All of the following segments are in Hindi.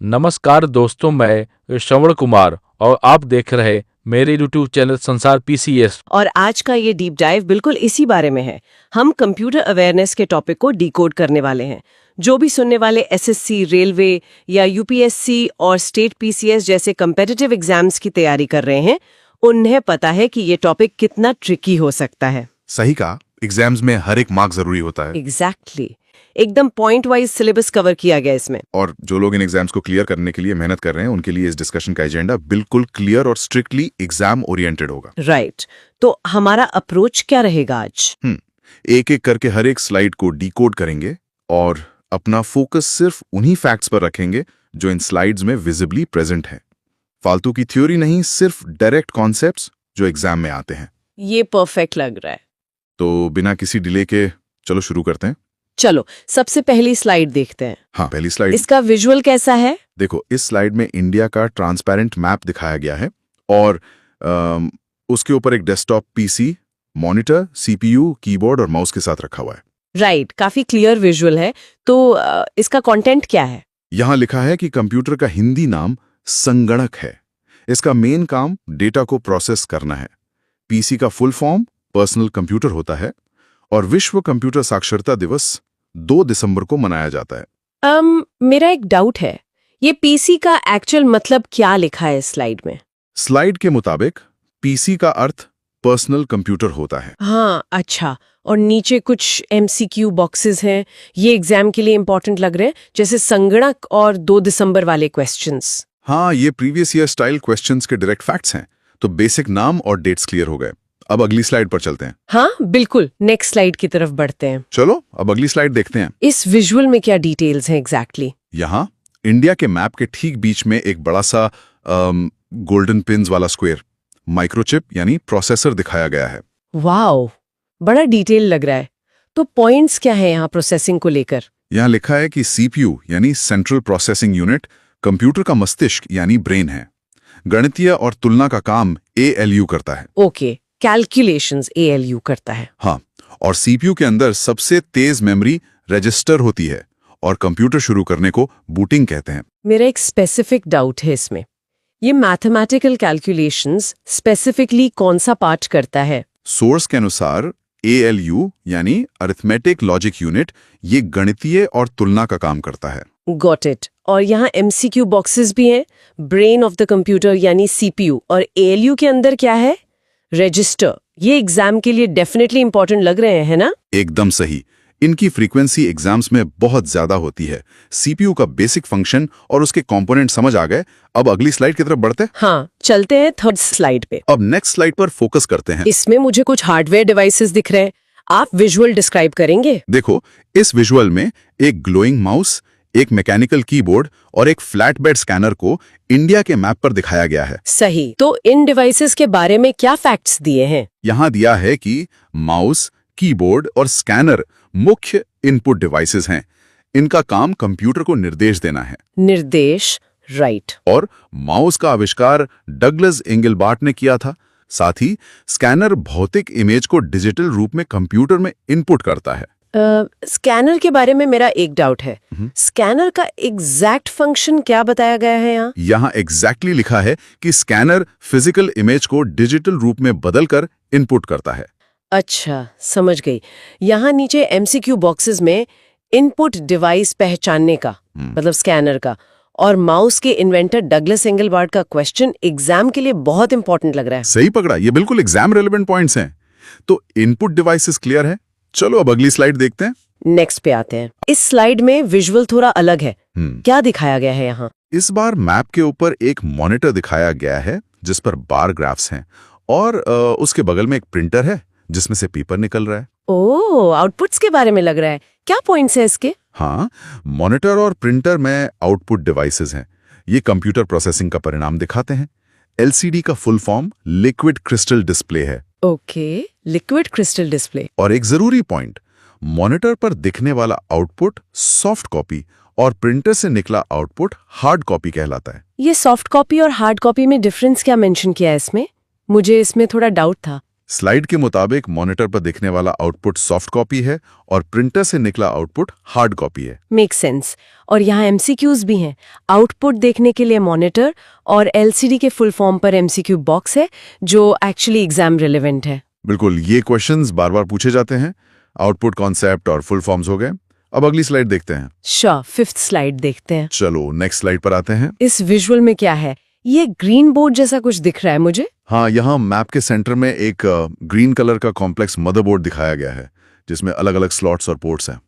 नमस्कार दोस्तों, मैं श्रवण कुमार और आप देख रहे मेरे यूट्यूब चैनल संसार पीसीएस। और आज का ये डीप डाइव बिल्कुल इसी बारे में है। हम कंप्यूटर अवेयरनेस के टॉपिक को डिकोड करने वाले हैं। जो भी सुनने वाले एसएससी, रेलवे या यूपीएससी और स्टेट पीसीएस जैसे कम्पिटिटिव एग्जाम्स की तैयारी कर रहे हैं, उन्हें पता है कि ये टॉपिक कितना ट्रिकी हो सकता है। सही कहा, एग्जाम्स में हर एक मार्क जरूरी होता है। एग्जैक्टली एकदम पॉइंट वाइज सिलेबस कवर किया गया इसमें। और जो लोग इन एग्जाम्स को क्लियर करने के लिए मेहनत कर रहे हैं, उनके लिए इस डिस्कशन का एजेंडा बिल्कुल क्लियर और स्ट्रिक्टली एग्जाम ओरिएंटेड होगा। राइट, तो हमारा अप्रोच क्या रहेगा आज? एक एक करके हर एक स्लाइड को डिकोड करेंगे और अपना फोकस सिर्फ उन्हीं फैक्ट्स पर रखेंगे जो इन स्लाइड्स में विजिबली प्रेजेंट है। फालतू की थ्योरी नहीं, सिर्फ डायरेक्ट कॉन्सेप्ट्स जो एग्जाम में आते हैं। ये परफेक्ट लग रहा है। तो बिना किसी डिले के चलो शुरू करते हैं। चलो सबसे पहली स्लाइड देखते हैं। हाँ, पहली स्लाइड। इसका विजुअल कैसा है? देखो, इस स्लाइड में इंडिया का ट्रांसपेरेंट मैप दिखाया गया है और उसके ऊपर एक desktop PC, monitor, CPU, keyboard और माउस के साथ रखा हुआ है। राइट, काफी क्लियर विजुअल है। तो इसका कंटेंट क्या है? यहाँ लिखा है कि कंप्यूटर का हिंदी नाम संगणक है। इसका मेन काम डेटा को प्रोसेस करना है। पीसी का फुल फॉर्म पर्सनल कंप्यूटर होता है और विश्व कंप्यूटर साक्षरता दिवस 2 दिसंबर को मनाया जाता है। मेरा एक डाउट है, ये पीसी का एक्चुअल मतलब क्या लिखा है स्लाइड में? स्लाइड के मुताबिक पीसी का अर्थ पर्सनल कंप्यूटर होता है। हाँ, अच्छा। और नीचे कुछ एमसीक्यू बॉक्सेस हैं। ये एग्जाम के लिए इंपॉर्टेंट लग रहे हैं, जैसे संगणक और 2 दिसंबर वाले क्वेश्चंस। हाँ, ये प्रीवियस ईयर स्टाइल क्वेश्चंस के डायरेक्ट फैक्ट्स हैं। तो बेसिक नाम और डेट्स क्लियर हो गए। अब अगली स्लाइड पर चलते हैं। हाँ बिल्कुल, नेक्स्ट स्लाइड की तरफ बढ़ते हैं। चलो अब अगली स्लाइड देखते हैं। इस विजुअल में क्या डिटेल्स हैं एग्जैक्टली? यहाँ इंडिया के मैप के ठीक बीच में एक बड़ा सा गोल्डन पिन्स वाला स्क्वायर माइक्रोचिप यानी प्रोसेसर दिखाया गया है। वाओ, बड़ा डिटेल लग रहा है। तो पॉइंट्स क्या है यहाँ प्रोसेसिंग को लेकर? यहाँ लिखा है कि सीपीयू यानी सेंट्रल प्रोसेसिंग यूनिट कंप्यूटर का मस्तिष्क यानी ब्रेन है। गणितीय और तुलना का काम एएलयू करता है। ओके, कैलकुलेशंस एएलयू करता है। हाँ, और सीपीयू के अंदर सबसे तेज मेमोरी रजिस्टर होती है और कंप्यूटर शुरू करने को बूटिंग कहते हैं। मेरा एक स्पेसिफिक डाउट है इसमें। ये मैथमेटिकल कैलकुलेशंस स्पेसिफिकली कौन सा पार्ट करता है? सोर्स के अनुसार एएलयू यानी अरिथमेटिक लॉजिक यूनिट ये गणितीय और तुलना का काम करता है। Got it. और यहाँ एमसीक्यू बॉक्सेस भी हैं। ब्रेन ऑफ द कंप्यूटर यानी सीपीयू। और एएलयू के अंदर क्या है? रजिस्टर। ये एग्जाम के लिए डेफिनेटली इंपॉर्टेंट लग रहे हैं, है ना? एकदम सही। इनकी फ्रीक्वेंसी एग्जाम्स में बहुत ज्यादा होती है। सीपीयू का बेसिक फंक्शन और उसके कंपोनेंट समझ आ गए। अब अगली स्लाइड की तरफ बढ़ते हैं। हाँ, चलते हैं थर्ड स्लाइड पे। अब नेक्स्ट स्लाइड पर फोकस करते हैं। इसमें मुझे कुछ हार्डवेयर डिवाइसेस दिख रहे हैं। आप विजुअल डिस्क्राइब करेंगे? देखो, इस विजुअल में एक ग्लोइंग माउस, एक मैकेनिकल कीबोर्ड और एक फ्लैट बेड स्कैनर को इंडिया के मैप पर दिखाया गया है। सही। तो इन डिवाइसेस के बारे में क्या फैक्ट्स दिए हैं? यहाँ दिया है कि माउस, कीबोर्ड और स्कैनर मुख्य इनपुट डिवाइसेस हैं। इनका काम कंप्यूटर को निर्देश देना है। निर्देश, राइट। और माउस का आविष्कार डगलस एंगलबार्ट ने किया था। साथ ही स्कैनर भौतिक इमेज को डिजिटल रूप में कंप्यूटर में इनपुट करता है। स्कैनर के बारे में मेरा एक डाउट है। स्कैनर का एग्जैक्ट फंक्शन क्या बताया गया है यहाँ? यहाँ एग्जैक्टली लिखा है कि स्कैनर फिजिकल इमेज को डिजिटल रूप में बदलकर इनपुट करता है। अच्छा, समझ गई। यहाँ नीचे एमसीक्यू बॉक्सेस में इनपुट डिवाइस पहचानने का मतलब स्कैनर का और माउस के इन्वेंटर डगलस एंगलबार्ट का क्वेश्चन एग्जाम के लिए बहुत इंपॉर्टेंट लग रहा है। सही पकड़ा, ये बिल्कुल एग्जाम रेलेवेंट पॉइंट्स हैं। तो इनपुट डिवाइसेस क्लियर है। चलो अब अगली स्लाइड देखते हैं। नेक्स्ट पे आते हैं। इस स्लाइड में विजुअल थोड़ा अलग है। क्या दिखाया गया है यहाँ? इस बार मैप के ऊपर एक मॉनिटर दिखाया गया है जिस पर बार ग्राफ्स हैं और उसके बगल में एक प्रिंटर है जिसमें से पेपर निकल रहा है। ओह, आउटपुट्स के बारे में लग रहा है। क्या पॉइंट्स है इसके? हाँ, मॉनिटर और प्रिंटर में आउटपुट डिवाइसेस हैं। ये कंप्यूटर प्रोसेसिंग का परिणाम दिखाते हैं। एलसीडी का full form liquid crystal display है। Okay, liquid crystal display. और एक जरूरी पॉइंट, मॉनिटर पर दिखने वाला आउटपुट सॉफ्ट कॉपी और प्रिंटर से निकला आउटपुट हार्ड कॉपी कहलाता है। ये सॉफ्ट कॉपी और हार्ड कॉपी में डिफरेंस क्या मेंशन किया है इसमें? मुझे इसमें थोड़ा डाउट था। स्लाइड के मुताबिक मॉनिटर पर दिखने वाला आउटपुट सॉफ्ट कॉपी है और प्रिंटर से निकला आउटपुट हार्ड कॉपी है। Make sense. और यहाँ एमसीक्यूज भी हैं। आउटपुट देखने के लिए मॉनिटर और एलसीडी के फुल फॉर्म पर एमसीक्यू बॉक्स है जो एक्चुअली एग्जाम रिलेवेंट है। बिल्कुल, ये क्वेश्चंस बार बार पूछे जाते हैं। आउटपुट कॉन्सेप्ट और फुल फॉर्म्स हो गए। अब अगली स्लाइड देखते हैं। श्योर, 5th स्लाइड देखते हैं। चलो नेक्स्ट स्लाइड पर आते हैं। इस विजुअल में क्या है? ये ग्रीन बोर्ड जैसा कुछ दिख रहा है मुझे। हाँ, यहाँ मैप के सेंटर में एक ग्रीन कलर का कॉम्प्लेक्स मदरबोर्ड दिखाया गया है जिसमें अलग अलग स्लॉट्स और पोर्ट्स हैं।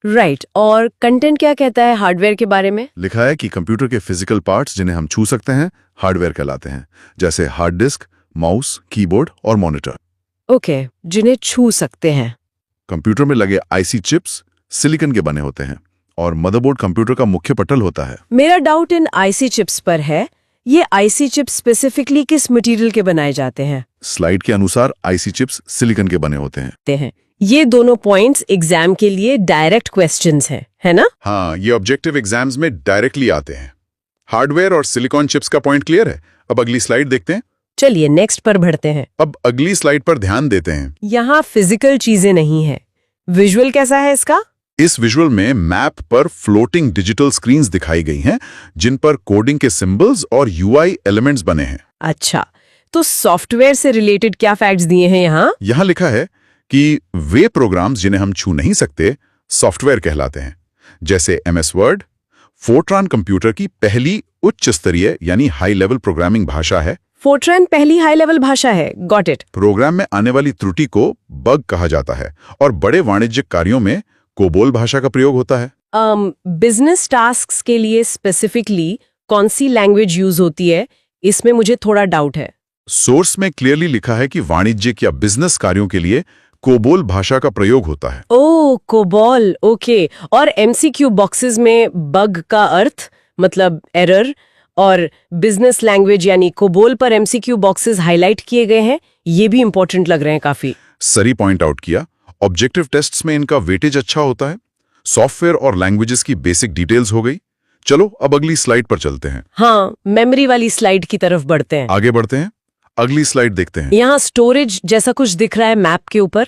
राइट। और कंटेंट क्या कहता है हार्डवेयर के बारे में? लिखा है कि कंप्यूटर के फिजिकल पार्ट्स जिन्हें हम छू सकते हैं हार्डवेयर कहलाते हैं, जैसे हार्ड डिस्क, माउस, कीबोर्ड और मॉनिटर। ओके, जिन्हें छू सकते हैं। कंप्यूटर में लगे आईसी चिप्स सिलिकॉन के बने होते हैं और मदरबोर्ड कंप्यूटर का मुख्य पटल होता है। मेरा डाउट इन आईसी चिप्स पर है। ये आईसी चिप्स स्पेसिफिकली किस मटेरियल के बनाए जाते हैं? स्लाइड के अनुसार आईसी चिप्स सिलिकॉन के बने होते हैं। ये दोनों पॉइंट्स एग्जाम के लिए डायरेक्ट क्वेश्चंस हैं, है ना? हाँ, ये ऑब्जेक्टिव एग्जाम्स में डायरेक्टली आते हैं। हार्डवेयर और सिलिकॉन चिप्स का पॉइंट क्लियर है। अब अगली स्लाइड देखते हैं। चलिए नेक्स्ट पर बढ़ते हैं। अब अगली स्लाइड पर ध्यान देते हैं। यहाँ फिजिकल चीजें नहीं है। विजुअल कैसा है इसका? इस विजुअल में मैप पर फ्लोटिंग डिजिटल स्क्रीन्स दिखाई गई हैं जिन पर कोडिंग के सिंबल्स और यूआई एलिमेंट्स बने हैं। अच्छा, तो सॉफ्टवेयर से रिलेटेड क्या फैक्ट्स दिए हैं यहाँ? यहाँ लिखा है कि वे प्रोग्राम्स जिन्हें हम छू नहीं सकते सॉफ्टवेयर कहलाते हैं, जैसे MS वर्ड। फोर्ट्रान कंप्यूटर की पहली उच्च स्तरीय यानी हाई लेवल प्रोग्रामिंग भाषा है। फोर्ट्रान पहली हाई लेवल भाषा है। Got it. प्रोग्राम में आने वाली त्रुटि को बग कहा जाता है और बड़े वाणिज्यिक कार्यों में कोबोल भाषा का प्रयोग होता है। बिजनेस टास्क्स के लिए स्पेसिफिकली कौन सी लैंग्वेज यूज होती है, इसमें मुझे थोड़ा डाउट है। सोर्स में क्लियरली लिखा है कि वाणिज्यिक या बिजनेस कार्यों के लिए कोबोल भाषा का प्रयोग होता है। ओह, कोबोल, ओके। और एमसीक्यू बॉक्सेस में बग का अर्थ मतलब एरर और बिजनेस लैंग्वेज यानी कोबोल पर एमसीक्यू बॉक्सेस हाईलाइट किए गए हैं। ये भी इंपॉर्टेंट लग रहे हैं काफी। सरी पॉइंट आउट किया। ऑब्जेक्टिव टेस्ट्स में इनका वेटेज अच्छा होता है। सॉफ्टवेयर और लैंग्वेजेस की बेसिक डिटेल्स हो गई। चलो अब अगली स्लाइड पर चलते हैं। हाँ, मेमोरी वाली स्लाइड की तरफ बढ़ते हैं। आगे बढ़ते हैं। अगली स्लाइड देखते हैं। यहाँ स्टोरेज जैसा कुछ दिख रहा है मैप के ऊपर,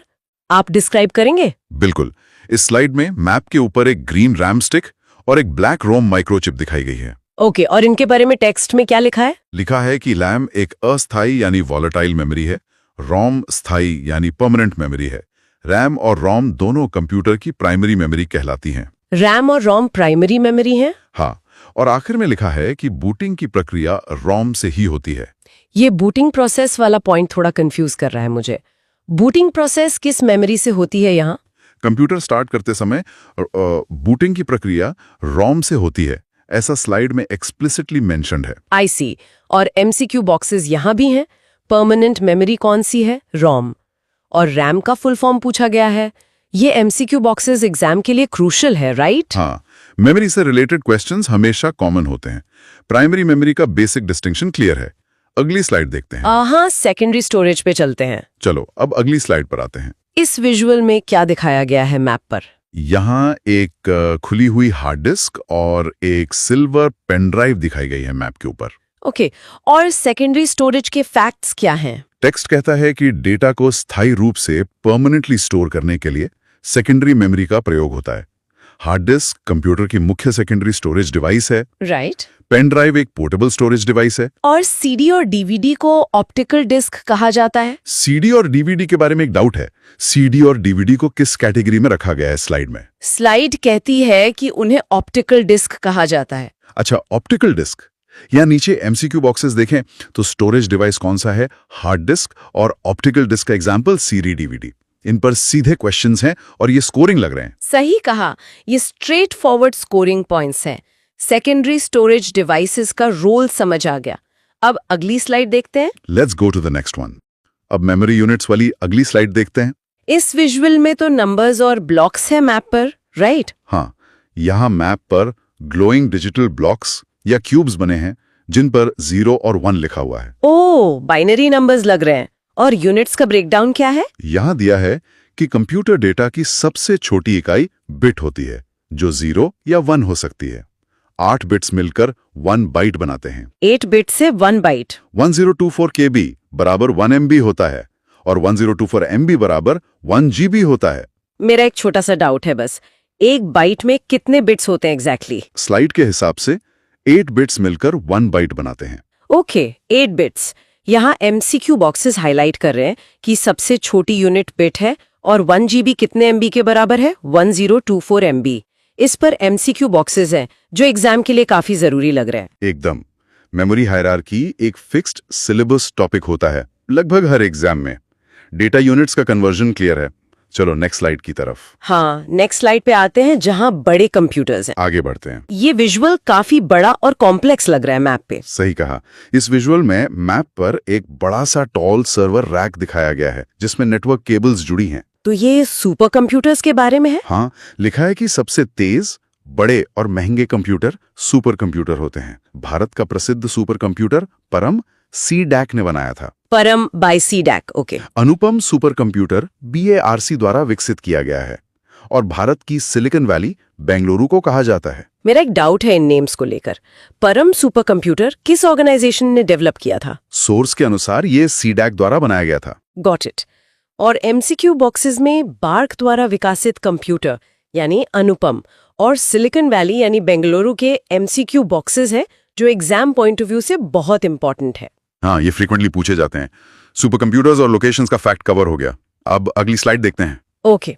आप डिस्क्राइब करेंगे? बिल्कुल। इस स्लाइड में मैप के ऊपर एक ग्रीन रैम स्टिक और एक ब्लैक रोम माइक्रोचिप दिखाई गई है। ओके, और इनके बारे में टेक्स्ट में क्या लिखा है? लिखा है कि रैम एक अस्थायी यानी वॉलेटाइल मेमोरी है, रोम स्थायी यानी परमानेंट मेमोरी है। रैम और रोम दोनों कंप्यूटर की प्राइमरी मेमोरी कहलाती हैं। रैम और रोम प्राइमरी मेमोरी है? हाँ, और आखिर में लिखा है कि बूटिंग की प्रक्रिया रोम से ही होती है। ये बूटिंग प्रोसेस वाला पॉइंट थोड़ा कंफ्यूज कर रहा है मुझे। बूटिंग प्रोसेस किस मेमोरी से होती है यहाँ? कंप्यूटर स्टार्ट करते समय बूटिंग की प्रक्रिया रोम से होती है, ऐसा स्लाइड में एक्सप्लिसिटली मेंशन्ड है। आई सी। और एमसीक्यू बॉक्सेस यहाँ भी हैं। परमानेंट मेमोरी कौन सी है? रोम। और रैम का फुल फॉर्म पूछा गया है। ये एमसीक्यू बॉक्सेस एग्जाम के लिए क्रूशियल है, राइट? हाँ, मेमोरी से रिलेटेड क्वेश्चंस हमेशा कॉमन होते हैं। प्राइमरी मेमोरी का बेसिक डिस्टिंक्शन क्लियर है। अगली स्लाइड देखते हैं। हाँ, सेकेंडरी स्टोरेज पे चलते हैं। चलो अब अगली स्लाइड पर आते हैं। इस विजुअल में क्या दिखाया गया है मैप पर? यहाँ एक खुली हुई हार्ड डिस्क और एक सिल्वर पेन ड्राइव दिखाई गई है मैप के ऊपर। ओके, और सेकेंडरी स्टोरेज के फैक्ट्स क्या हैं? टेक्स्ट कहता है कि डेटा को स्थायी रूप से परमानेंटली स्टोर करने के लिए सेकेंडरी मेमोरी का प्रयोग होता है। हार्ड डिस्क कंप्यूटर की मुख्य सेकेंडरी स्टोरेज डिवाइस है। राइट। पेन ड्राइव एक पोर्टेबल स्टोरेज डिवाइस है। और सीडी और डीवीडी को ऑप्टिकल डिस्क कहा जाता है। सीडी और डीवीडी के बारे में एक डाउट है। सीडी और डीवीडी को किस कैटेगरी में रखा गया है स्लाइड में? स्लाइड कहती है कि उन्हें ऑप्टिकल डिस्क कहा जाता है। अच्छा, ऑप्टिकल डिस्क। या नीचे एमसीक्यू बॉक्सेस देखें तो स्टोरेज डिवाइस कौन सा है? हार्ड डिस्क और ऑप्टिकल डिस्क का एग्जाम्पल सीडी डीवीडी। इन पर सीधे क्वेश्चंस हैं और ये स्कोरिंग लग रहे हैं। सही कहा, ये स्ट्रेट फॉरवर्ड स्कोरिंग पॉइंट्स हैं। सेकेंडरी स्टोरेज डिवाइसेस का रोल समझ आ गया। अब अगली स्लाइड देखते हैं। Let's go to the next one. अब मेमोरी यूनिट्स वाली अगली स्लाइड देखते हैं। इस विजुअल में तो नंबर्स और ब्लॉक्स है मैप पर, राइट? हाँ, यहाँ मैप पर ग्लोइंग डिजिटल ब्लॉक्स या क्यूब्स बने हैं जिन पर 0 और 1 लिखा हुआ है। ओह, बाइनरी नंबर्स लग रहे हैं। और यूनिट्स का ब्रेकडाउन क्या है? यहाँ दिया है कि कंप्यूटर डेटा की सबसे छोटी इकाई बिट होती है जो 0 या 1 हो सकती है। 8 बिट्स मिलकर 1 बाइट बनाते हैं। 8 बिट से 1 बाइट। 1024 KB बराबर 1 MB होता है और 1024 MB बराबर 1 GB होता है। मेरा एक छोटा सा डाउट है बस, एक बाइट में कितने बिट्स होते हैं एग्जैक्टली? स्लाइड के हिसाब से 8 बिट्स मिलकर 1 बाइट बनाते हैं। Okay, 8 bits. यहाँ MCQ बॉक्सेस हाईलाइट कर रहे हैं कि सबसे छोटी यूनिट बिट है और 1 GB कितने MB के बराबर है? 1024 MB। इस पर MCQ बॉक्सेस हैं जो एग्जाम के लिए काफी जरूरी लग रहा है। एकदम। मेमोरी हायरार्की एक फिक्स्ड सिलेबस टॉपिक होता है लगभग हर एग्जाम में। डेटा यूनिट्स का कन्वर्जन क्लियर है। चलो नेक्स्ट स्लाइड की तरफ। हाँ, नेक्स्ट स्लाइड पे आते हैं जहाँ बड़े कंप्यूटर्स हैं। आगे बढ़ते हैं। ये विजुअल काफी बड़ा और कॉम्प्लेक्स लग रहा है मैप पे। सही कहा। इस विजुअल में मैप पर एक बड़ा सा टॉल सर्वर रैक दिखाया गया है जिसमें नेटवर्क केबल्स जुड़ी हैं। तो ये सुपर कंप्यूटर्स के बारे में है? हाँ, लिखा है कि सबसे तेज, बड़े और महंगे कंप्यूटर सुपर कंप्यूटर होते हैं। भारत का प्रसिद्ध सुपर कंप्यूटर परम CDAC ने बनाया था। परम बाय CDAC, ओके। अनुपम सुपर कंप्यूटर BARC द्वारा विकसित किया गया है और भारत की सिलिकॉन वैली बेंगलुरु को कहा जाता है। मेरा एक डाउट है इन नेम्स को लेकर। परम सुपर कंप्यूटर किस ऑर्गेनाइजेशन ने डेवलप किया था? सोर्स के अनुसार ये CDAC द्वारा बनाया गया था। Got it. और MCQ बॉक्सेस में बार्क द्वारा विकसित कंप्यूटर यानी अनुपम और सिलिकॉन वैली यानी बेंगलुरु के MCQ बॉक्सेस हैं जो एग्जाम पॉइंट ऑफ व्यू से बहुत इंपॉर्टेंट है। हाँ, ये फ्रीक्वेंटली पूछे जाते हैं। सुपर कंप्यूटर्स और लोकेशंस का फैक्ट कवर हो गया। अब अगली स्लाइड देखते हैं। ओके,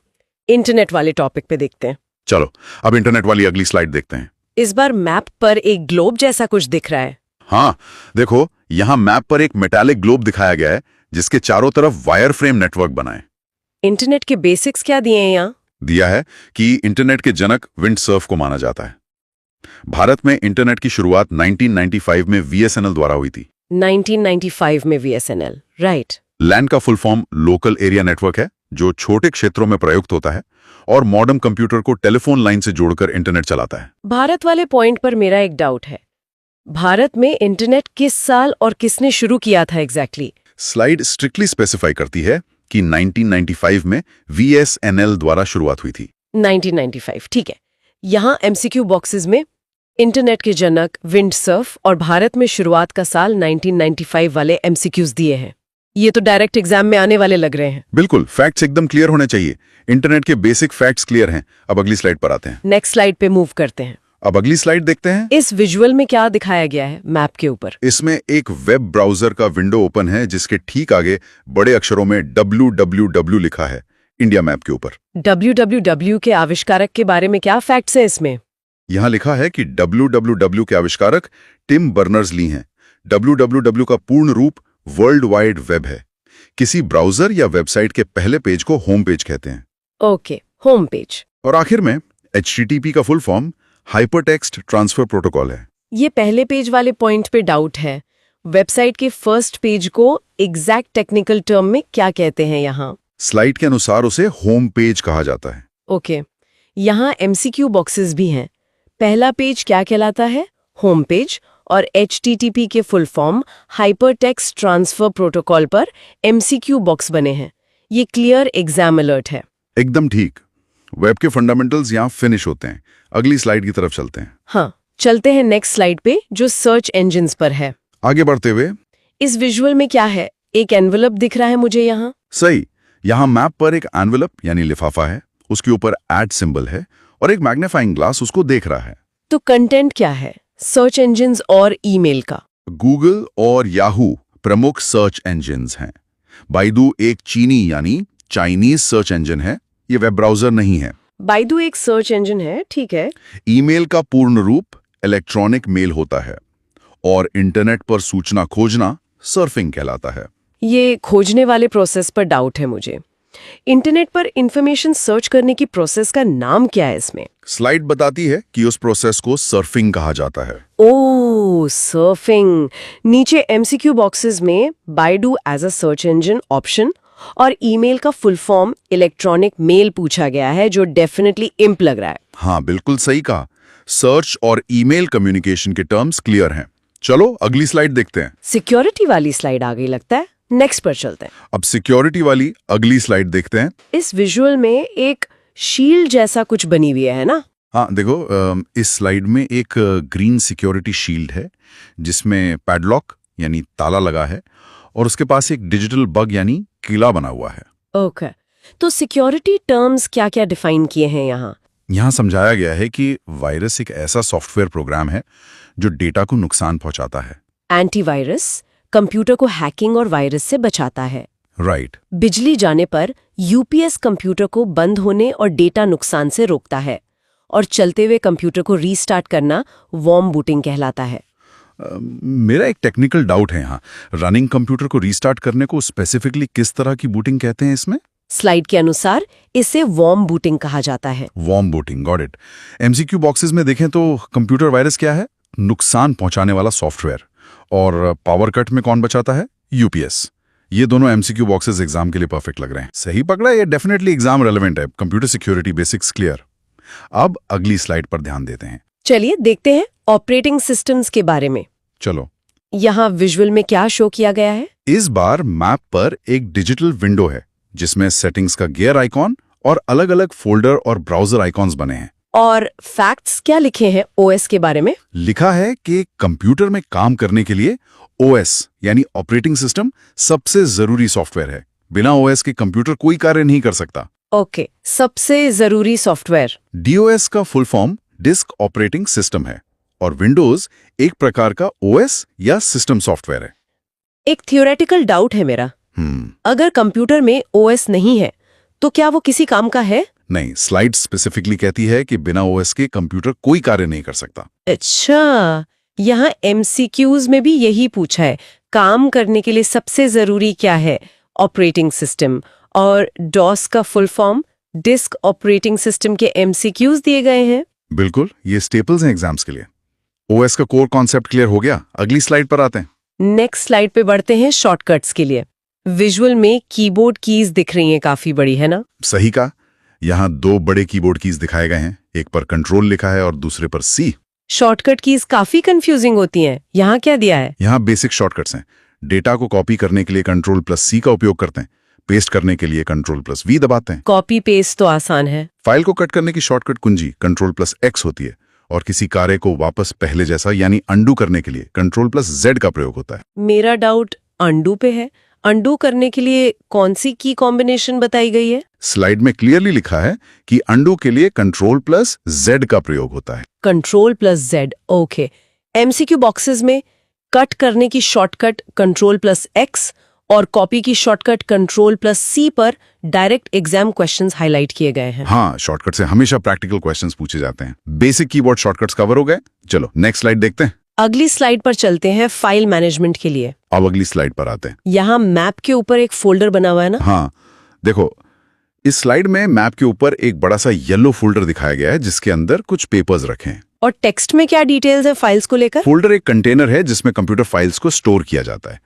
इंटरनेट वाले टॉपिक पे देखते हैं। चलो अब इंटरनेट वाली अगली स्लाइड देखते हैं। इस बार मैप पर एक ग्लोब जैसा कुछ दिख रहा है। हाँ, देखो यहाँ मैप पर एक मेटालिक ग्लोब दिखाया गया है जिसके चारों तरफ वायर फ्रेम नेटवर्क बनाए। इंटरनेट के बेसिक्स क्या दिए हैं यहाँ? दिया है कि इंटरनेट के जनक विंडसर्फ को माना जाता है। भारत में इंटरनेट की शुरुआत 1995 में VSNL द्वारा हुई थी। 1995 में VSNL, राइट। लैन का full form local area network है जो छोटे क्षेत्रों में प्रयुक्त होता है और मॉडर्न कंप्यूटर को टेलीफोन लाइन से जोड़कर इंटरनेट चलाता है। भारत वाले पॉइंट पर मेरा एक डाउट है। भारत में इंटरनेट किस साल और किसने शुरू किया था एग्जैक्टली? स्लाइड स्ट्रिक्टली स्पेसिफाई करती है कि 1995 में VSNL द्वारा शुरुआत हुई थी। 1995, ठीक है। यहाँ MCQ बॉक्सेस में इंटरनेट के जनक विंडसर्फ और भारत में शुरुआत का साल 1995 वाले MCQs दिए हैं। ये तो डायरेक्ट एग्जाम में आने वाले लग रहे हैं। बिल्कुल, फैक्ट्स एकदम क्लियर होने चाहिए। इंटरनेट के बेसिक फैक्ट्स क्लियर हैं। अब अगली स्लाइड पर आते हैं। नेक्स्ट स्लाइड पे मूव करते हैं। अब अगली स्लाइड देखते हैं। इस विजुअल में क्या दिखाया गया है मैप के ऊपर? इसमें एक वेब ब्राउजर का विंडो ओपन है जिसके ठीक आगे बड़े अक्षरों में www लिखा है इंडिया मैप के ऊपर। www के आविष्कारक के बारे में क्या फैक्ट्स हैं इसमें? यहाँ लिखा है कि www के आविष्कारक टिम बर्नर्स-ली हैं। www का पूर्ण रूप वर्ल्ड वाइड वेब है। किसी ब्राउजर या वेबसाइट के पहले पेज को होम पेज कहते हैं। Okay, home page. और आखिर में HTTP का full form hypertext transfer protocol है। ये पहले पेज वाले पॉइंट पे डाउट है। वेबसाइट के फर्स्ट पेज को एग्जैक्ट टेक्निकल टर्म में क्या कहते हैं यहाँ? स्लाइड के अनुसार उसे होम पेज कहा जाता है। ओके, यहाँ MCQ बॉक्सेस भी हैं। पहला पेज क्या कहलाता है? Home page. और HTTP के full form hypertext transfer protocol पर MCQ बॉक्स बने हैं। ये क्लियर एग्जाम अलर्ट है। एकदम ठीक। वेब के फंडामेंटल्स यहाँ फिनिश होते हैं। अगली स्लाइड की तरफ चलते हैं। हाँ, चलते हैं नेक्स्ट स्लाइड पे जो सर्च इंजिन्स पर है। आगे बढ़ते हुए इस विजुअल में क्या है? एक एनवेलप दिख रहा है मुझे यहाँ। सही, यहाँ मैप पर एक एनवेलप यानी लिफाफा है, उसके ऊपर ऐड सिंबल है और एक मैग्नीफाइंग ग्लास उसको देख रहा है। तो कंटेंट क्या है? सर्च इंजिन्स और ईमेल का। गूगल और याहू प्रमुख सर्च इंजिन्स हैं। बाइडू एक चीनी यानी चाइनीज सर्च इंजन है, ये वेब ब्राउजर नहीं है। बाइडू एक सर्च इंजन है, ठीक है। ईमेल का पूर्ण रूप इलेक्ट्रॉनिक मेल होता है और इंटरनेट पर सूचना खोजना सर्फिंग कहलाता है। ये खोजने वाले प्रोसेस पर डाउट है मुझे। इंटरनेट पर इंफॉर्मेशन सर्च करने की प्रोसेस का नाम क्या है इसमें? स्लाइड बताती है कि उस प्रोसेस को सर्फिंग कहा जाता है। Oh, surfing. नीचे MCQ बॉक्सेस में Baidu as a search engine option और ईमेल का फुल फॉर्म इलेक्ट्रॉनिक मेल पूछा गया है जो डेफिनेटली इंप लग रहा है। हाँ, बिल्कुल सही कहा। सर्च और ईमेल कम्युनिकेशन के टर्म्स क्लियर हैं। चलो अगली स्लाइड देखते हैं। सिक्योरिटी वाली स्लाइड आ गई लगता है। नेक्स्ट पर चलते हैं। अब सिक्योरिटी वाली अगली स्लाइड देखते हैं। इस विजुअल में एक शील्ड जैसा कुछ बनी हुई है ना? हाँ देखो, इस स्लाइड में एक ग्रीन सिक्योरिटी शील्ड है जिसमें पैडलॉक यानी ताला लगा है और उसके पास एक डिजिटल बग यानी कीला बना हुआ है। ओके, तो सिक्योरिटी टर्म्स क्या क्या डिफाइन किए हैं यहाँ? यहाँ समझाया गया है कि वायरस एक ऐसा सॉफ्टवेयर प्रोग्राम है जो डेटा को नुकसान पहुंचाता है। एंटीवायरस कंप्यूटर को हैकिंग और वायरस से बचाता है। राइट। बिजली जाने पर यूपीएस कंप्यूटर को बंद होने और डेटा नुकसान से रोकता है, और चलते हुए कंप्यूटर को रीस्टार्ट करना वार्म बूटिंग कहलाता है। मेरा एक टेक्निकल डाउट है यहाँ, रनिंग कंप्यूटर को रीस्टार्ट करने को स्पेसिफिकली किस तरह की बूटिंग कहते हैं इसमें? स्लाइड के अनुसार इसे वार्म बूटिंग कहा जाता है। Warm booting, got it. MCQ boxes में देखें तो कंप्यूटर वायरस क्या है? नुकसान पहुंचाने वाला सॉफ्टवेयर। और पावर कट में कौन बचाता है? यूपीएस। ये दोनों एमसीक्यू बॉक्सेस एग्जाम के लिए परफेक्ट लग रहे हैं। सही पकड़ा, ये डेफिनेटली एग्जाम रेलेवेंट है। Computer security basics clear. अब अगली स्लाइड पर ध्यान देते हैं। चलिए देखते हैं ऑपरेटिंग सिस्टम्स के बारे में। चलो। यहाँ विजुअल में क्या शो किया गया है? इस बार मैप पर एक डिजिटल विंडो है जिसमें सेटिंग्स का गियर आइकॉन और अलग अलग फोल्डर और ब्राउजर आइकॉन्स बने हैं। और फैक्ट्स क्या लिखे हैं ओएस के बारे में? लिखा है कि कंप्यूटर में काम करने के लिए ओएस यानी ऑपरेटिंग सिस्टम सबसे जरूरी सॉफ्टवेयर है। बिना ओएस के कंप्यूटर कोई कार्य नहीं कर सकता। ओके, सबसे जरूरी सॉफ्टवेयर। डीओएस का full form disk operating system है और विंडोज एक प्रकार का ओएस या सिस्टम सॉफ्टवेयर है। एक थियोरेटिकल डाउट है मेरा। अगर कंप्यूटर में ओएस नहीं है तो क्या वो किसी काम का है? नहीं, स्लाइड स्पेसिफिकली कहती है कि बिना ओएस के कंप्यूटर कोई कार्य नहीं कर सकता। अच्छा, यहाँ एमसीक्यूज में भी यही पूछा है, काम करने के लिए सबसे जरूरी क्या है? Operating system. और डॉस का full form disk operating system के एमसीक्यूज दिए गए हैं। बिल्कुल, ये स्टेपल्स हैं एग्जाम्स के लिए। ओएस का कोर कॉन्सेप्ट क्लियर हो गया। अगली स्लाइड पर आते हैं। नेक्स्ट स्लाइड पे बढ़ते हैं शॉर्टकट्स के लिए। विजुअल में कीबोर्ड कीज दिख रही हैं, काफी बड़ी है ना? सही कहा। यहाँ दो बड़े कीबोर्ड कीज दिखाए गए हैं, एक पर कंट्रोल लिखा है और दूसरे पर सी। शॉर्टकट कीज काफी कंफ्यूजिंग होती हैं। यहाँ क्या दिया है? यहाँ बेसिक शॉर्टकट्स हैं। डेटा को कॉपी करने के लिए कंट्रोल प्लस सी का उपयोग करते हैं। पेस्ट करने के लिए कंट्रोल प्लस वी दबाते हैं। कॉपी पेस्ट तो आसान है। फाइल को कट करने की शॉर्टकट कुंजी कंट्रोल प्लस एक्स होती है और किसी कार्य को वापस पहले जैसा यानी अंडू करने के लिए कंट्रोल प्लस जेड का प्रयोग होता है। मेरा डाउट अंडू पे है। अंडू करने के लिए कौन सी की कॉम्बिनेशन बताई गई है? स्लाइड में क्लियरली लिखा है कि अंडू के लिए कंट्रोल प्लस जेड का प्रयोग होता है। Control plus Z, okay. MCQ boxes में कट करने की शॉर्टकट कंट्रोल प्लस एक्स और कॉपी की शॉर्टकट कंट्रोल प्लस सी पर डायरेक्ट एग्जाम क्वेश्चंस हाईलाइट किए गए हैं। हाँ, शॉर्टकट से हमेशा प्रैक्टिकल क्वेश्चंस पूछे जाते हैं। बेसिक कीबोर्ड शॉर्टकट्स कवर हो गए। चलो नेक्स्ट स्लाइड देखते हैं। अगली स्लाइड पर चलते हैं फाइल मैनेजमेंट के लिए। अब अगली स्लाइड पर आते हैं। यहाँ मैप के ऊपर एक फोल्डर बना हुआ है ना? हाँ, देखो इस स्लाइड में मैप के ऊपर एक बड़ा सा येलो फोल्डर दिखाया गया है जिसके अंदर कुछ पेपर्स रखे हैं। और टेक्स्ट में क्या डिटेल्स है फाइल्स को लेकर? फोल्डर एक कंटेनर है जिसमें कंप्यूटर फाइल्स को स्टोर किया जाता है।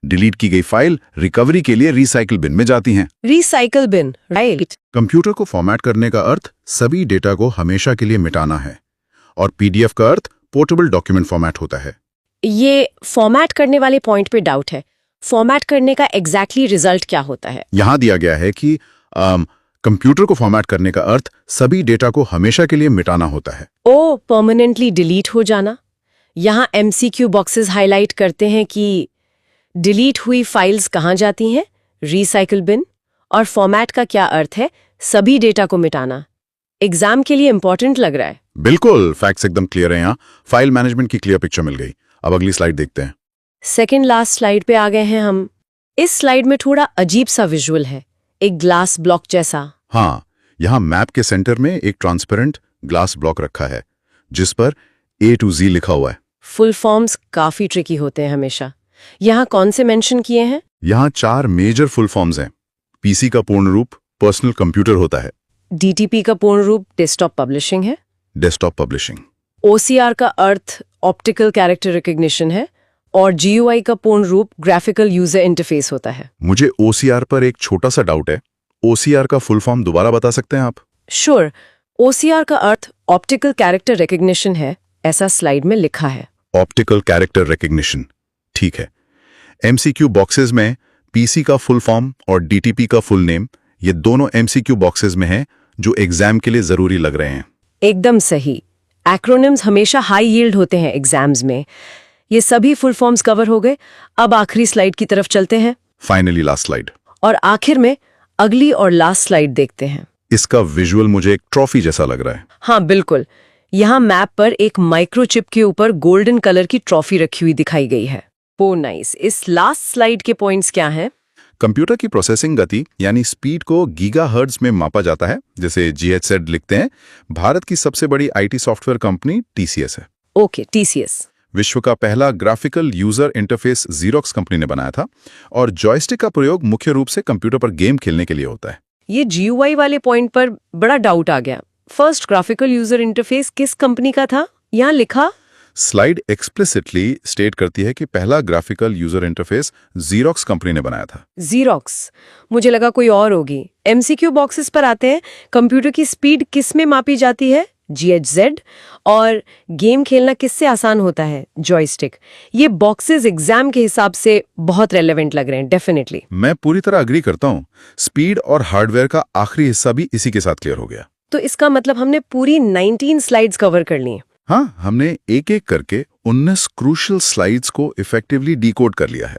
डिलीट की गई फाइल रिकवरी के लिए रिसाइकिल बिन में जाती हैं। Recycle bin, right. कंप्यूटर को फॉर्मेट करने का अर्थ सभी डेटा को हमेशा के लिए मिटाना है और पीडीएफ का अर्थ पोर्टेबल डॉक्यूमेंट फॉर्मेट होता है। ये फॉर्मेट करने वाले पॉइंट पे डाउट है। फॉर्मेट करने का एग्जैक्टली रिजल्ट क्या होता है? यहाँ दिया गया है कि कंप्यूटर को फॉर्मेट करने का अर्थ सभी डेटा को हमेशा के लिए मिटाना होता है। ओ, परमानेंटली डिलीट हो जाना। यहाँ एमसीक्यू बॉक्सेस हाईलाइट करते हैं कि डिलीट हुई फाइल्स कहाँ जाती हैं? Recycle bin. और फॉर्मेट का क्या अर्थ है? सभी डेटा को मिटाना। एग्जाम के लिए इंपॉर्टेंट लग रहा है। बिल्कुल, फैक्ट्स एकदम क्लियर है। यहाँ फाइल मैनेजमेंट की क्लियर पिक्चर मिल गई। अब अगली स्लाइड देखते हैं। सेकेंड लास्ट स्लाइड पे आ गए हैं हम। इस स्लाइड में थोड़ा अजीब सा विजुअल है, एक ग्लास ब्लॉक जैसा। हाँ, यहाँ मैप के सेंटर में एक ट्रांसपेरेंट ग्लास ब्लॉक रखा है जिस पर A to Z लिखा हुआ है। फुल फॉर्म्स काफी ट्रिकी होते हैं हमेशा। यहाँ कौन से मेंशन किए हैं? यहाँ 4 मेजर फुल फॉर्म्स हैं। पीसी का पूर्ण रूप पर्सनल कंप्यूटर होता है। डीटीपी का पूर्ण रूप डेस्कटॉप पब्लिशिंग है। Desktop publishing. ओसीआर का अर्थ ऑप्टिकल कैरेक्टर रिकग्निशन है और जीयूआई का पूर्ण रूप ग्राफिकल यूजर इंटरफेस होता है। मुझे ओसीआर पर एक छोटा सा डाउट है। ओसीआर का फुल फॉर्म दोबारा बता सकते हैं आप? श्योर। ओसीआर का अर्थ ऑप्टिकल कैरेक्टर रिकग्निशन है, ऐसा स्लाइड में लिखा है। ऑप्टिकल कैरेक्टर रिकग्निशन, ठीक है। एमसीक्यू बॉक्सेस में पीसी का फुल फॉर्म और डीटीपी का फुल नेम, ये दोनों एमसीक्यू बॉक्सेस में हैं जो एग्जाम के लिए जरूरी लग रहे हैं। एकदम सही। एक्रोनिम्स हमेशा हाई यील्ड होते हैं एग्जाम्स में। ये सभी फुल फॉर्म्स कवर हो गए। अब आखिरी स्लाइड की तरफ चलते हैं फाइनली लास्ट स्लाइड। और आखिर में अगली और लास्ट स्लाइड देखते हैं। इसका विजुअल मुझे एक ट्रॉफी जैसा लग रहा है। हाँ बिल्कुल, यहाँ मैप पर एक माइक्रोचिप के ऊपर गोल्डन कलर की ट्रॉफी रखी हुई दिखाई गई है। ओ नाइस। इस लास्ट स्लाइड के पॉइंट्स क्या हैं? कंप्यूटर की प्रोसेसिंग गति यानी स्पीड को गीगाहर्ट्ज में मापा जाता है, जिसे GHz लिखते हैं। भारत की सबसे बड़ी IT सॉफ्टवेयर कंपनी TCS है। Okay, TCS। विश्व का पहला graphical user interface Xerox company ने बनाया था और जॉयस्टिक का प्रयोग मुख्य रूप से कंप्यूटर पर गेम खेलने के लिए होता है। ये GUI वाले पॉइंट पर बड़ा डाउट आ गया। फर्स्ट ग्राफिकल यूजर इंटरफेस किस कंपनी का था? यहाँ लिखा स्लाइड एक्सप्लिसिटली स्टेट करती है कि पहला graphical user interface Xerox company ने बनाया था। Xerox। मुझे लगा कोई और होगी। MCQ बॉक्सेस पर आते हैं। कंप्यूटर की स्पीड किस में मापी जाती है? GHz। और गेम खेलना किससे आसान होता है? जॉयस्टिक। ये बॉक्सेस एग्जाम के हिसाब से बहुत रेलेवेंट लग रहे हैं, डेफिनेटली। मैं पूरी तरह अग्री करता हूँ। स्पीड और हार्डवेयर का आखिरी हिस्सा भी इसी के साथ क्लियर हो गया। तो इसका मतलब हमने पूरी 19 स्लाइड्स कवर कर ली हैं। हाँ, हमने एक एक करके 19 क्रूशियल स्लाइड्स को इफेक्टिवली डिकोड कर लिया है।